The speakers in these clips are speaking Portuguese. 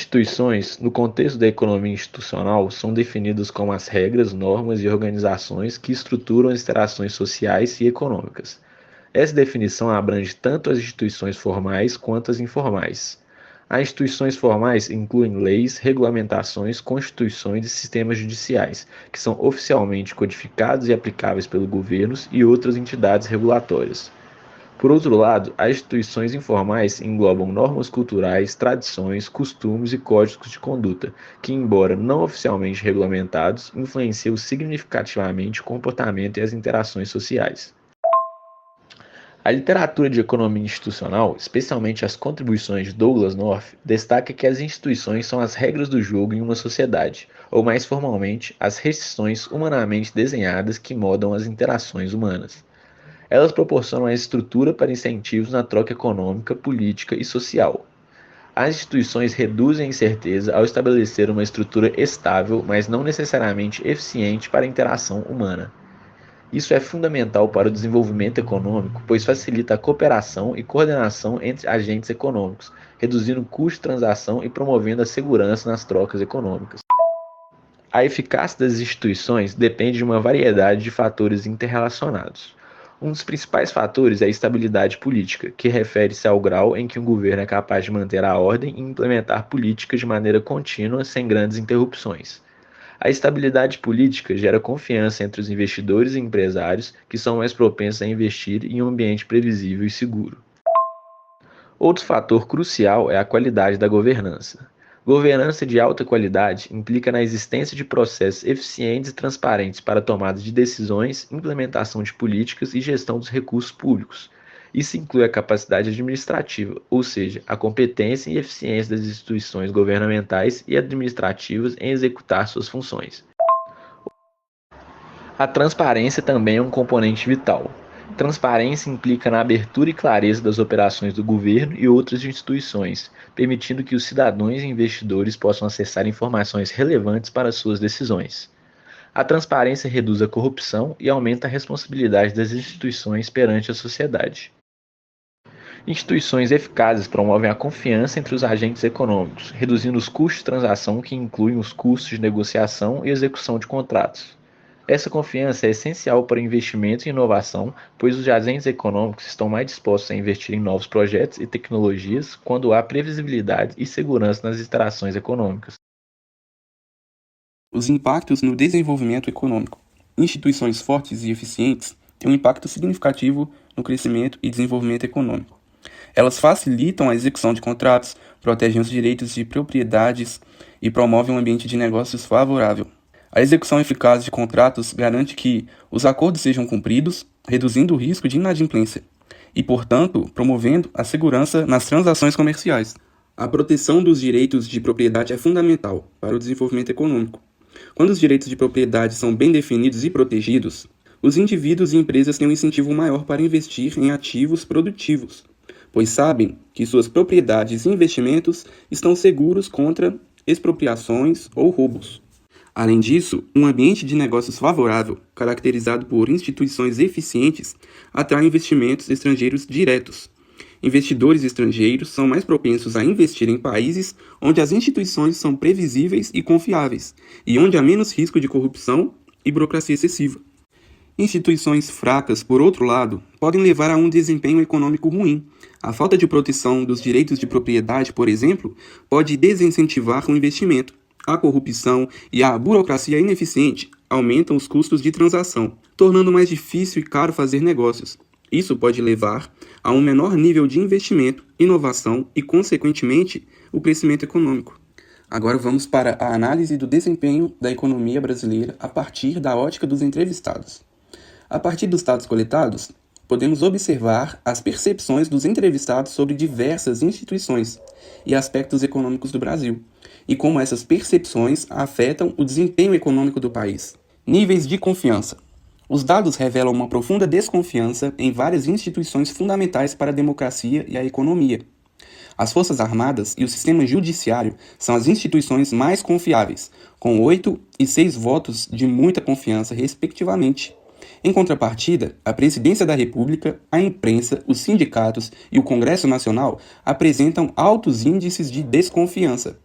Instituições, no contexto da economia institucional, são definidas como as regras, normas e organizações que estruturam as interações sociais e econômicas. Essa definição abrange tanto as instituições formais quanto as informais. As instituições formais incluem leis, regulamentações, constituições e sistemas judiciais, que são oficialmente codificados e aplicáveis pelos governos e outras entidades regulatórias. Por outro lado, as instituições informais englobam normas culturais, tradições, costumes e códigos de conduta, que, embora não oficialmente regulamentados, influenciam significativamente o comportamento e as interações sociais. A literatura de economia institucional, especialmente as contribuições de Douglas North, destaca que as instituições são as regras do jogo em uma sociedade, ou mais formalmente, as restrições humanamente desenhadas que modam as interações humanas. Elas proporcionam a estrutura para incentivos na troca econômica, política e social. As instituições reduzem a incerteza ao estabelecer uma estrutura estável, mas não necessariamente eficiente para a interação humana. Isso é fundamental para o desenvolvimento econômico, pois facilita a cooperação e coordenação entre agentes econômicos, reduzindo o custo de transação e promovendo a segurança nas trocas econômicas. A eficácia das instituições depende de uma variedade de fatores interrelacionados. Um dos principais fatores é a estabilidade política, que refere-se ao grau em que um governo é capaz de manter a ordem e implementar políticas de maneira contínua sem grandes interrupções. A estabilidade política gera confiança entre os investidores e empresários, que são mais propensos a investir em um ambiente previsível e seguro. Outro fator crucial é a qualidade da governança. Governança de alta qualidade implica na existência de processos eficientes e transparentes para tomada de decisões, implementação de políticas e gestão dos recursos públicos. Isso inclui a capacidade administrativa, ou seja, a competência e eficiência das instituições governamentais e administrativas em executar suas funções. A transparência também é um componente vital. Transparência implica na abertura e clareza das operações do governo e outras instituições, permitindo que os cidadãos e investidores possam acessar informações relevantes para suas decisões. A transparência reduz a corrupção e aumenta a responsabilidade das instituições perante a sociedade. Instituições eficazes promovem a confiança entre os agentes econômicos, reduzindo os custos de transação que incluem os custos de negociação e execução de contratos. Essa confiança é essencial para investimentos e inovação, pois os agentes econômicos estão mais dispostos a investir em novos projetos e tecnologias quando há previsibilidade e segurança nas interações econômicas. Os impactos no desenvolvimento econômico. Instituições fortes e eficientes têm um impacto significativo no crescimento e desenvolvimento econômico. Elas facilitam a execução de contratos, protegem os direitos de propriedades e promovem um ambiente de negócios favorável. A execução eficaz de contratos garante que os acordos sejam cumpridos, reduzindo o risco de inadimplência e, portanto, promovendo a segurança nas transações comerciais. A proteção dos direitos de propriedade é fundamental para o desenvolvimento econômico. Quando os direitos de propriedade são bem definidos e protegidos, os indivíduos e empresas têm um incentivo maior para investir em ativos produtivos, pois sabem que suas propriedades e investimentos estão seguros contra expropriações ou roubos. Além disso, um ambiente de negócios favorável, caracterizado por instituições eficientes, atrai investimentos estrangeiros diretos. Investidores estrangeiros são mais propensos a investir em países onde as instituições são previsíveis e confiáveis, e onde há menos risco de corrupção e burocracia excessiva. Instituições fracas, por outro lado, podem levar a um desempenho econômico ruim. A falta de proteção dos direitos de propriedade, por exemplo, pode desincentivar o investimento. A corrupção e a burocracia ineficiente aumentam os custos de transação, tornando mais difícil e caro fazer negócios. Isso pode levar a um menor nível de investimento, inovação e, consequentemente, o crescimento econômico. Agora vamos para a análise do desempenho da economia brasileira a partir da ótica dos entrevistados. A partir dos dados coletados, podemos observar as percepções dos entrevistados sobre diversas instituições e aspectos econômicos do Brasil, e como essas percepções afetam o desempenho econômico do país. Níveis de confiança. Os dados revelam uma profunda desconfiança em várias instituições fundamentais para a democracia e a economia. As Forças Armadas e o sistema judiciário são as instituições mais confiáveis, com 8 e 6 votos de muita confiança, respectivamente. Em contrapartida, a Presidência da República, a imprensa, os sindicatos e o Congresso Nacional apresentam altos índices de desconfiança.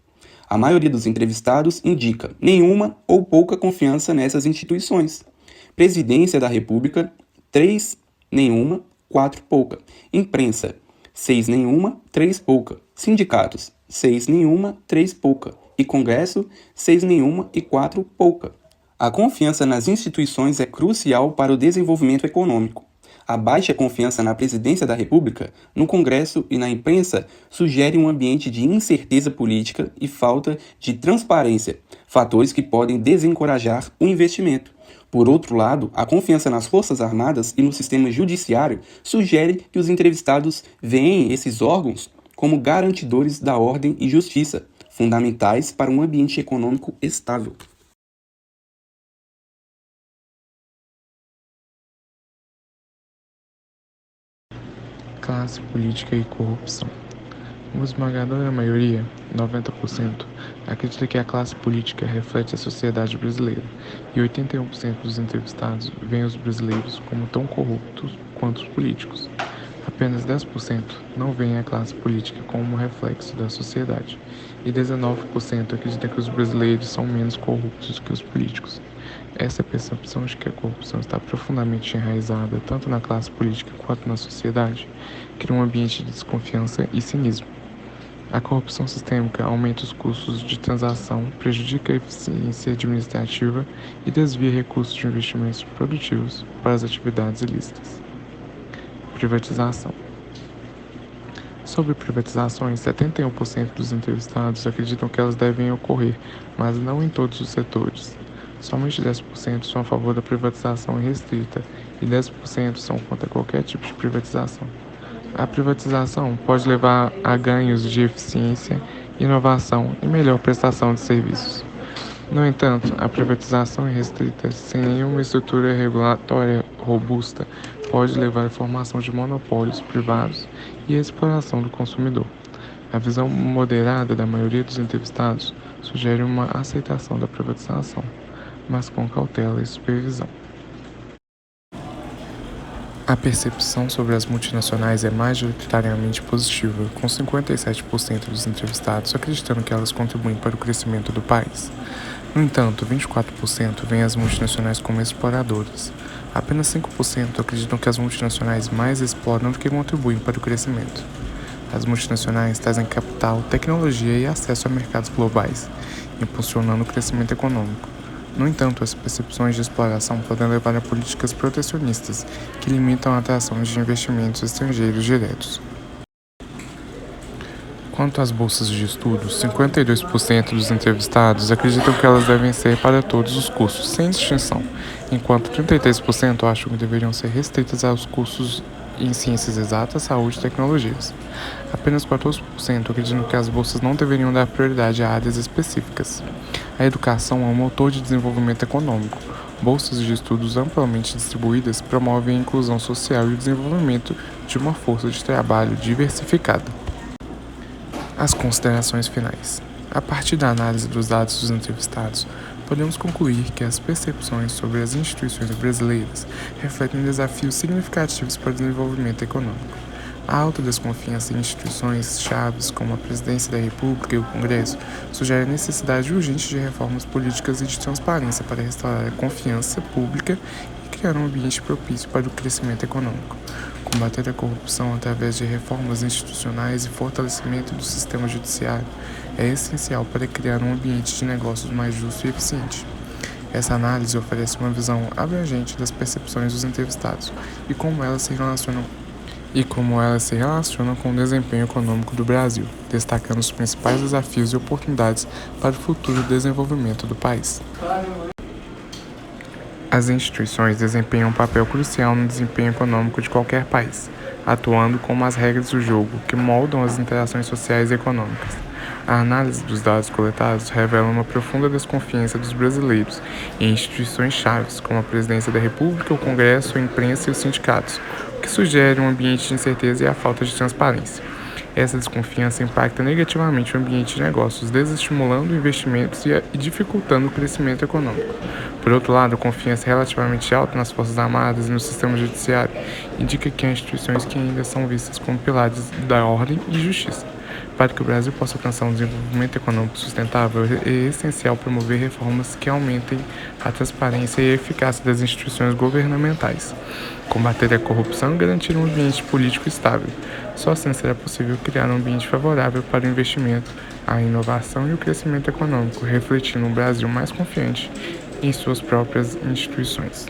A maioria dos entrevistados indica nenhuma ou pouca confiança nessas instituições. Presidência da República, 3, nenhuma, 4, pouca. Imprensa, 6, nenhuma, 3, pouca. Sindicatos, 6, nenhuma, 3, pouca. E Congresso, 6, nenhuma e 4, pouca. A confiança nas instituições é crucial para o desenvolvimento econômico. A baixa confiança na Presidência da República, no Congresso e na imprensa sugere um ambiente de incerteza política e falta de transparência, fatores que podem desencorajar o investimento. Por outro lado, a confiança nas Forças Armadas e no sistema judiciário sugere que os entrevistados veem esses órgãos como garantidores da ordem e justiça, fundamentais para um ambiente econômico estável. Classe política e corrupção. Uma esmagadora maioria, 90%, acredita que a classe política reflete a sociedade brasileira, e 81% dos entrevistados veem os brasileiros como tão corruptos quanto os políticos. Apenas 10% não veem a classe política como um reflexo da sociedade, e 19% acredita que os brasileiros são menos corruptos que os políticos. Essa percepção de que a corrupção está profundamente enraizada tanto na classe política quanto na sociedade cria um ambiente de desconfiança e cinismo. A corrupção sistêmica aumenta os custos de transação, prejudica a eficiência administrativa e desvia recursos de investimentos produtivos para as atividades ilícitas. Privatização. Sobre privatizações, 71% dos entrevistados acreditam que elas devem ocorrer, mas não em todos os setores. Somente 10% são a favor da privatização irrestrita e 10% são contra qualquer tipo de privatização. A privatização pode levar a ganhos de eficiência, inovação e melhor prestação de serviços. No entanto, a privatização irrestrita, sem nenhuma estrutura regulatória robusta, pode levar à formação de monopólios privados e à exploração do consumidor. A visão moderada da maioria dos entrevistados sugere uma aceitação da privatização, mas com cautela e supervisão. A percepção sobre as multinacionais é majoritariamente positiva, com 57% dos entrevistados acreditando que elas contribuem para o crescimento do país. No entanto, 24% veem as multinacionais como exploradoras. Apenas 5% acreditam que as multinacionais mais exploram do que contribuem para o crescimento. As multinacionais trazem capital, tecnologia e acesso a mercados globais, impulsionando o crescimento econômico. No entanto, as percepções de exploração podem levar a políticas protecionistas que limitam a atração de investimentos estrangeiros diretos. Quanto às bolsas de estudo, 52% dos entrevistados acreditam que elas devem ser para todos os cursos, sem distinção, enquanto 33% acham que deveriam ser restritas aos cursos em ciências exatas, saúde e tecnologias. Apenas 14% acreditam que as bolsas não deveriam dar prioridade a áreas específicas. A educação é um motor de desenvolvimento econômico. Bolsas de estudos amplamente distribuídas promovem a inclusão social e o desenvolvimento de uma força de trabalho diversificada. As considerações finais. A partir da análise dos dados dos entrevistados, podemos concluir que as percepções sobre as instituições brasileiras refletem desafios significativos para o desenvolvimento econômico. A alta desconfiança em instituições chaves como a Presidência da República e o Congresso sugere a necessidade urgente de reformas políticas e de transparência para restaurar a confiança pública e criar um ambiente propício para o crescimento econômico. Combater a corrupção através de reformas institucionais e fortalecimento do sistema judiciário é essencial para criar um ambiente de negócios mais justo e eficiente. Essa análise oferece uma visão abrangente das percepções dos entrevistados e como elas se relacionam com o desempenho econômico do Brasil, destacando os principais desafios e oportunidades para o futuro desenvolvimento do país. As instituições desempenham um papel crucial no desempenho econômico de qualquer país, atuando como as regras do jogo que moldam as interações sociais e econômicas. A análise dos dados coletados revela uma profunda desconfiança dos brasileiros em instituições chaves, como a Presidência da República, o Congresso, a imprensa e os sindicatos, o que sugere um ambiente de incerteza e a falta de transparência. Essa desconfiança impacta negativamente o ambiente de negócios, desestimulando investimentos e dificultando o crescimento econômico. Por outro lado, a confiança relativamente alta nas Forças Armadas e no sistema judiciário indica que há instituições que ainda são vistas como pilares da ordem e justiça. Para que o Brasil possa alcançar um desenvolvimento econômico sustentável, é essencial promover reformas que aumentem a transparência e a eficácia das instituições governamentais, combater a corrupção e garantir um ambiente político estável. Só assim será possível criar um ambiente favorável para o investimento, a inovação e o crescimento econômico, refletindo um Brasil mais confiante em suas próprias instituições.